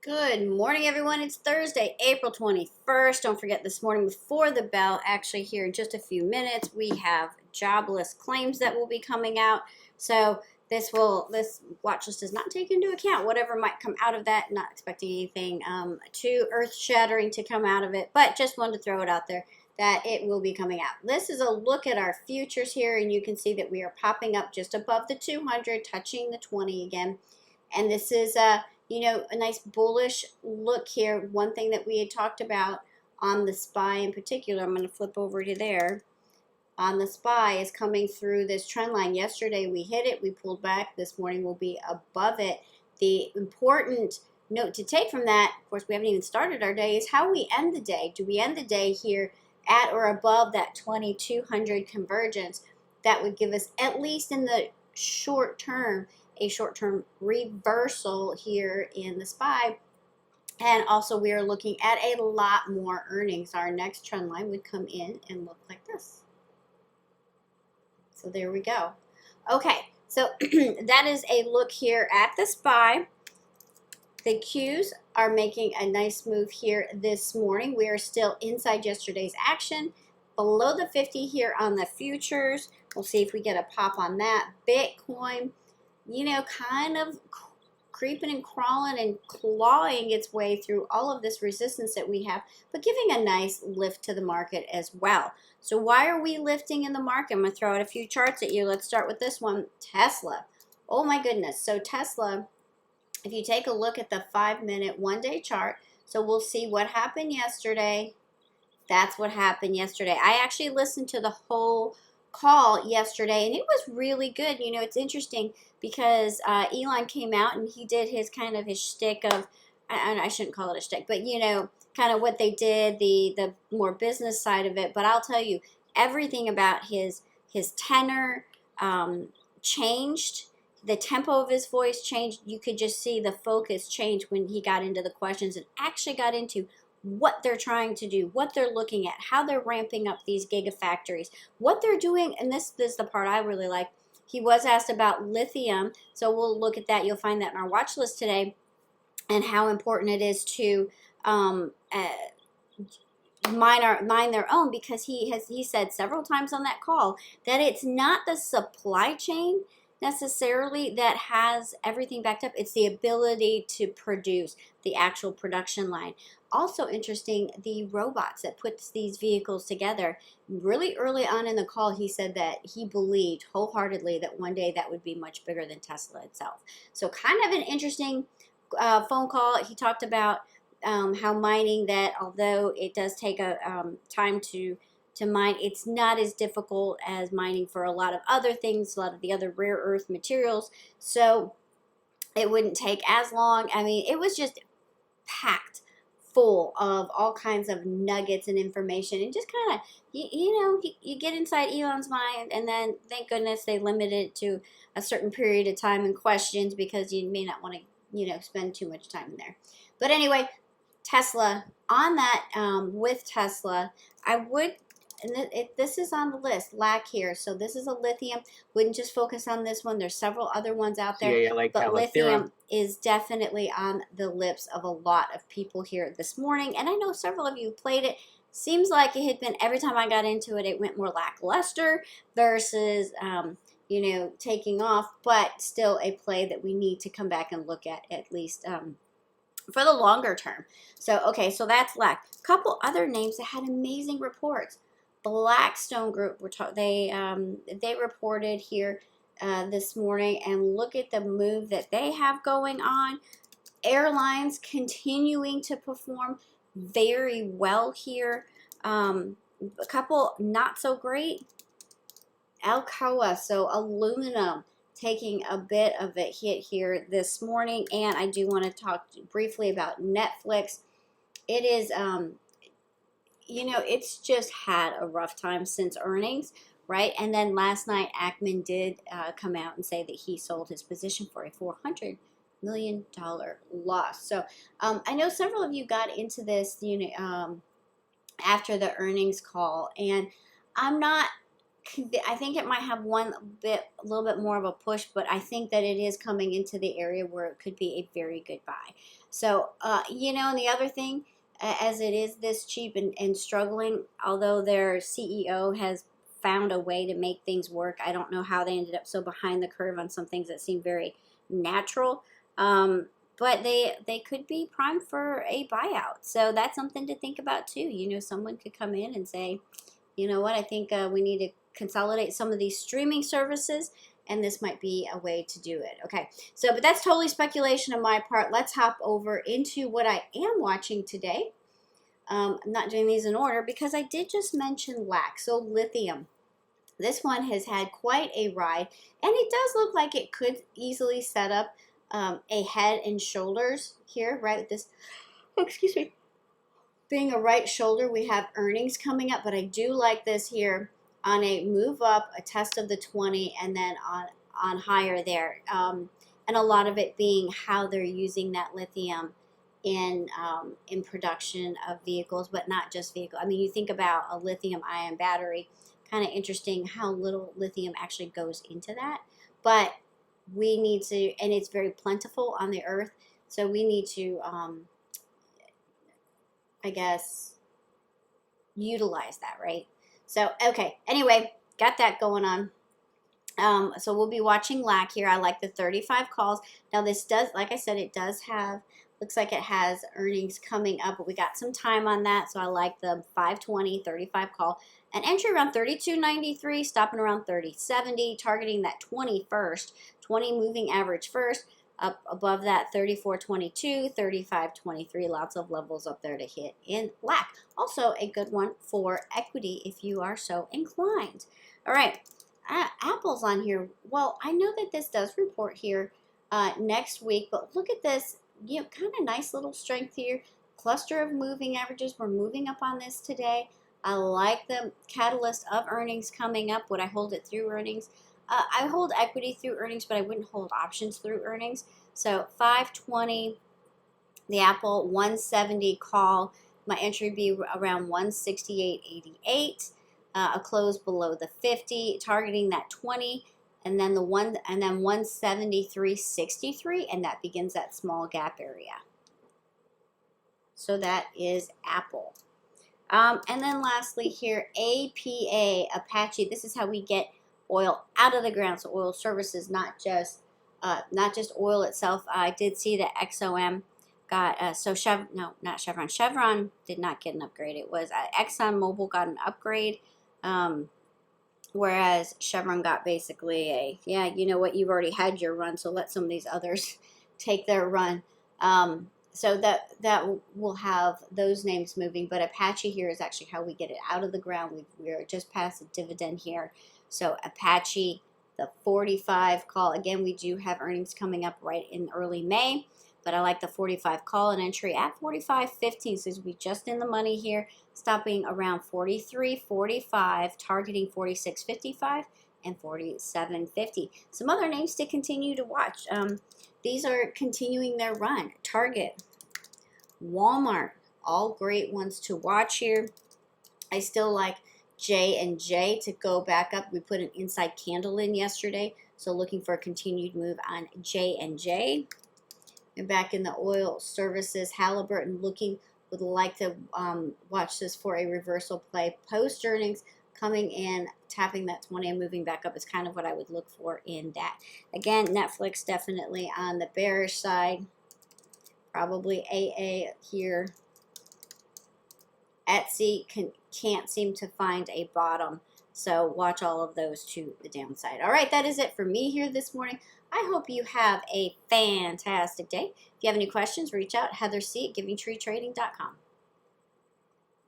Good morning, everyone. It's Thursday, April 21st. Don't forget this morning before the bell, actually here in just a few minutes, we have jobless claims that will be coming out. So this watch list does not take into account whatever might come out of that. Not expecting anything too earth-shattering to come out of it, but just wanted to throw it out there that it will be coming out. This is a look at our futures here, and you can see that we are popping up just above the 200, touching the 20 again. And this is a nice bullish look here. One thing that we had talked about on the SPY in particular, I'm going to flip over to there. On the SPY is coming through this trend line. Yesterday we hit it, we pulled back. This morning we'll be above it. The important note to take from that, of course we haven't even started our day, is how we end the day. Do we end the day here at or above that 2200 convergence? That would give us, at least in the short term, a short-term reversal here in the SPY. And also we are looking at a lot more earnings. Our next trend line would come in and look like this. So there we go. Okay, so that is a look here at the SPY. The Qs are making a nice move here this morning. We are still inside yesterday's action, below the 50 here on the futures. We'll see if we get a pop on that. Bitcoin, kind of creeping and crawling and clawing its way through all of this resistance that we have, but giving a nice lift to the market as well. So why are we lifting in the market? I'm going to throw out a few charts at you. Let's start with this one, Tesla. Oh my goodness. So Tesla, if you take a look at the 5-minute, one-day chart, so we'll see what happened yesterday. That's what happened yesterday. I actually listened to the whole call yesterday, and it was really good. It's interesting because Elon came out and he did his kind of his shtick of, I shouldn't call it a shtick, but kind of what they did, the more business side of it. But I'll tell you, everything about his tenor changed. The tempo of his voice changed. You could just see the focus change when he got into the questions and actually got into what they're trying to do, what they're looking at, how they're ramping up these gigafactories, what they're doing. And this is the part I really like. He was asked about lithium, so we'll look at that. You'll find that in our watch list today, and how important it is to mine their own, because he said several times on that call that it's not the supply chain necessarily that has everything backed up. It's the ability to produce, the actual production line. Also interesting, the robots that puts these vehicles together. Really early on in the call, he said that he believed wholeheartedly that one day that would be much bigger than Tesla itself. So kind of an interesting phone call. He talked about how mining, that although it does take a time to mine, it's not as difficult as mining for a lot of other things, a lot of the other rare earth materials. So it wouldn't take as long. I mean, it was just packed full of all kinds of nuggets and information, and just kind of, you get inside Elon's mind, and then thank goodness they limited it to a certain period of time and questions, because you may not want to, spend too much time in there. But anyway, Tesla, on that, with Tesla, I would, and this is on the list, lack here. So this is a lithium. Wouldn't just focus on this one. There's several other ones out there, but lithium is definitely on the lips of a lot of people here this morning. And I know several of you played it. Seems like it had been, every time I got into it, it went more lackluster versus, taking off, but still a play that we need to come back and look at least for the longer term. So, okay, so that's lack. A couple other names that had amazing reports. Blackstone Group, they reported here this morning, and look at the move that they have going on. Airlines continuing to perform very well here. A couple not so great. Alcoa, so aluminum, taking a bit of a hit here this morning. And I do want to talk briefly about Netflix. It is it's just had a rough time since earnings, right? And then last night, Ackman did come out and say that he sold his position for a $400 million loss. So I know several of you got into this, after the earnings call, and I'm not I think it might have a little bit more of a push, but I think that it is coming into the area where it could be a very good buy. So, and the other thing, as it is this cheap and struggling, although their CEO has found a way to make things work, I don't know how they ended up so behind the curve on some things that seem very natural. But they could be primed for a buyout. So that's something to think about too. Someone could come in and say, you know what, I think we need to consolidate some of these streaming services, and this might be a way to do it. Okay, so, but that's totally speculation on my part. Let's hop over into what I am watching today. I'm not doing these in order because I did just mention LAC, so Lithium. This one has had quite a ride, and it does look like it could easily set up a head and shoulders here, right? With this, excuse me, being a right shoulder, we have earnings coming up, but I do like this here on a move up, a test of the 20, and then on higher there. And a lot of it being how they're using that lithium in production of vehicles, but not just vehicles. I mean, you think about a lithium-ion battery, kind of interesting how little lithium actually goes into that. But we need to, and it's very plentiful on the earth, so we need to, I guess, utilize that, right? So, okay, anyway, got that going on. So we'll be watching LAC here. I like the 35 calls. Now this does, like I said, it does have, looks like it has earnings coming up, but we got some time on that. So I like the 520, 35 call. An entry around 32.93, stopping around 30.70, targeting that 20 first, 20 moving average first. Up above that 34.22, 35.23, lots of levels up there to hit in LAC. Also a good one for equity if you are so inclined. All right, Apple's on here. Well, I know that this does report here next week, but look at this, kind of nice little strength here. Cluster of moving averages. We're moving up on this today. I like the catalyst of earnings coming up. Would I hold it through earnings? I hold equity through earnings, but I wouldn't hold options through earnings. So 520, the Apple 170 call. My entry be around 168.88. A close below the 50, targeting that 20, and then 173.63, and that begins that small gap area. So that is Apple. And then lastly here, APA, Apache. This is how we get oil out of the ground. So oil services, not just oil itself. I did see that XOM got Chevron did not get an upgrade. It was ExxonMobil got an upgrade, whereas Chevron got basically you know what, you've already had your run, so let some of these others take their run. So that will have those names moving, but Apache here is actually how we get it out of the ground. We're just past the dividend here. So Apache, the 45 call. Again, we do have earnings coming up right in early May, but I like the 45 call and entry at 45.15. So we just in the money here, stopping around 43.45, targeting 46.55 and 47.50. Some other names to continue to watch. These are continuing their run. Target, Walmart, all great ones to watch here. I still like J&J to go back up. We put an inside candle in yesterday, so looking for a continued move on J&J. And back in the oil services, Halliburton would like to watch this for a reversal play. Post earnings coming in, tapping that 20 and moving back up is kind of what I would look for in that. Again, Netflix definitely on the bearish side. Probably AA here. Etsy can't seem to find a bottom. So watch all of those to the downside. All right, that is it for me here this morning. I hope you have a fantastic day. If you have any questions, reach out. Heather C at GivingTreeTrading.com.